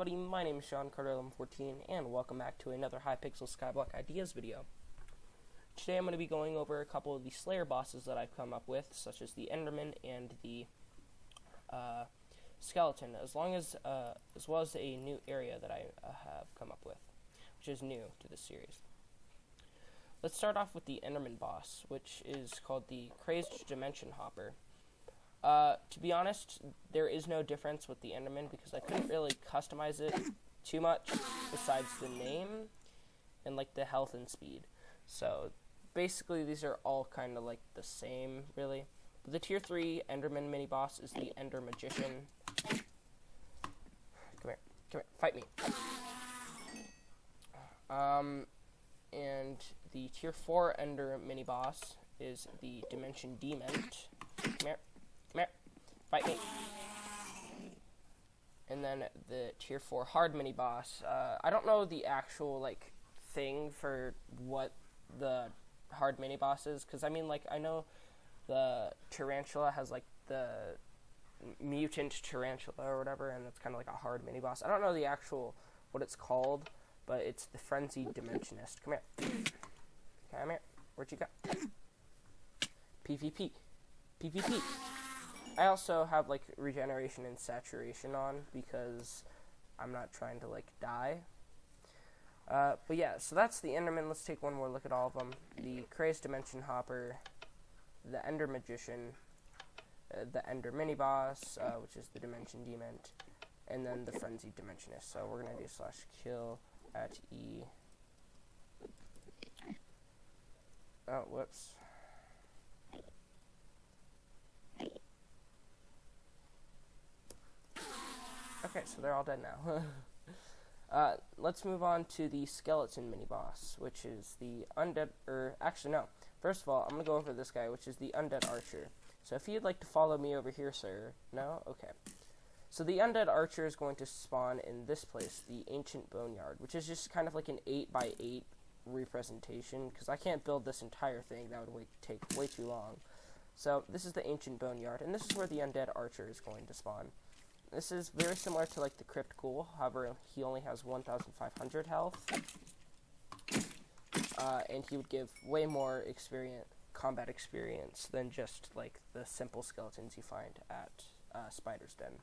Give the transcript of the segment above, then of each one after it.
everybody, my name is Sean Carter1114 and welcome back to another Hypixel Skyblock Ideas video. Today I'm going to be going over a couple of the Slayer bosses that I've come up with, such as the Enderman and the Skeleton, as well as a new area that I have come up with, which is new to this series. Let's start off with the Enderman boss, which is called the Crazed Dimension Hopper. To be honest, there is no difference with the Enderman because I couldn't really customize it too much besides the name and like the health and speed. So basically these are all kind of like the same really. But the tier 3 Enderman mini boss is the Ender Magician. Come here, fight me. And the tier 4 Ender mini boss is the Dimension Dement. Come here, fight me. And then the tier 4 hard mini boss. I don't know the actual like thing for what the hard mini boss is, because I mean, like, I know the tarantula has like the mutant tarantula or whatever, and it's kind of like a hard mini boss. I don't know the actual what it's called, but it's the frenzied dimensionist. Come here, come here. Where'd you go? PvP. I also have like regeneration and saturation on because I'm not trying to like die. But yeah, so that's the Enderman. Let's take one more look at all of them. The Crazed Dimension Hopper, the Ender Magician, the Ender Mini Boss, which is the Dimension Dement, and then the Frenzied Dimensionist. So we're gonna do /kill at E. Oh, whoops. Okay, so they're all dead now. Let's move on to the Skeleton mini-boss, which is the Undead, actually no. First of all, I'm going to go over this guy, which is the Undead Archer. So if you'd like to follow me over here, sir. No? Okay. So the Undead Archer is going to spawn in this place, the Ancient Boneyard, which is just kind of like an 8x8 representation, because I can't build this entire thing. That would take way too long. So this is the Ancient Boneyard, and this is where the Undead Archer is going to spawn. This is very similar to like the Crypt Ghoul, however he only has 1,500 health, and he would give way more combat experience than just like the simple skeletons you find at Spider's Den.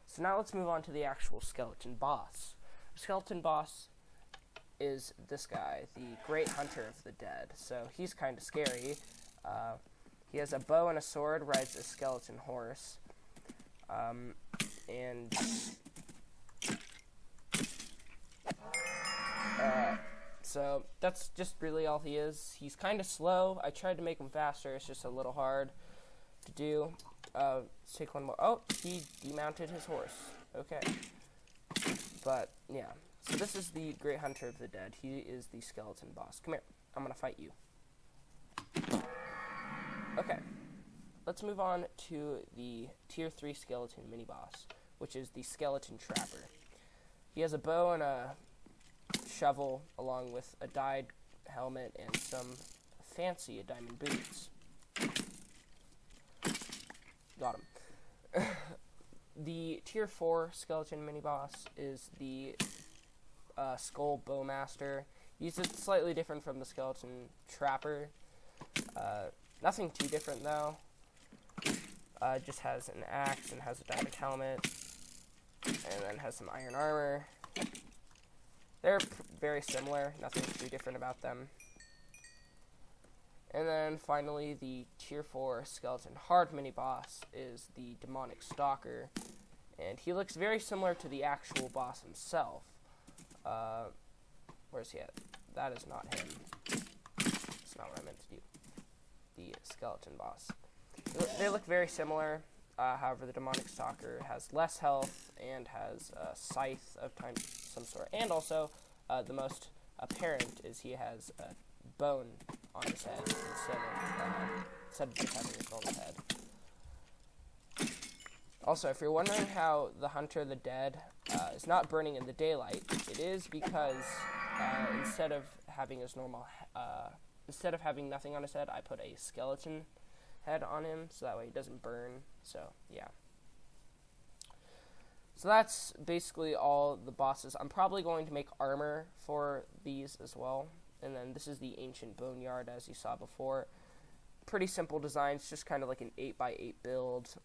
So now let's move on to the actual skeleton boss. The skeleton boss is this guy, the Great Hunter of the Dead. So he's kind of scary. He has a bow and a sword, rides a skeleton horse. So that's just really all he is. He's kind of slow. I tried to make him faster. It's just a little hard to do. Let's take one more. Oh, he demounted his horse. Okay. But, yeah. So this is the Great Hunter of the Dead. He is the skeleton boss. Come here. I'm gonna fight you. Okay. Let's move on to the tier 3 skeleton mini-boss, which is the Skeleton Trapper. He has a bow and a shovel, along with a dyed helmet and some fancy diamond boots. Got him. The tier 4 skeleton mini-boss is the Skull Bowmaster. He's slightly different from the Skeleton Trapper. Nothing too different, though. Just has an axe and has a diamond helmet, and then has some iron armor. They're very similar, nothing too different about them. And then finally, the tier 4 skeleton hard mini boss is the Demonic Stalker, and he looks very similar to the actual boss himself. Where's he at? That is not him. That's not what I meant to do. The skeleton boss. They look very similar, however the Demonic Stalker has less health and has a scythe of some sort. And also, the most apparent is he has a bone on his head instead of just having a normal head. Also, if you're wondering how the Hunter of the Dead is not burning in the daylight, it is because instead of having nothing on his head, I put a skeleton head on him, so that way he doesn't burn. So yeah. So that's basically all the bosses. I'm probably going to make armor for these as well. And then this is the ancient boneyard, as you saw before. Pretty simple designs, just kind of like an 8x8 build.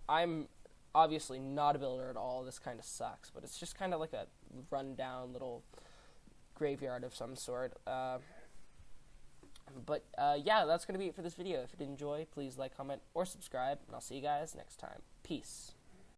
I'm obviously not a builder at all. This kind of sucks, but it's just kind of like a rundown little graveyard of some sort. But yeah, that's going to be it for this video. If you did enjoy, please like, comment, or subscribe, and I'll see you guys next time. Peace.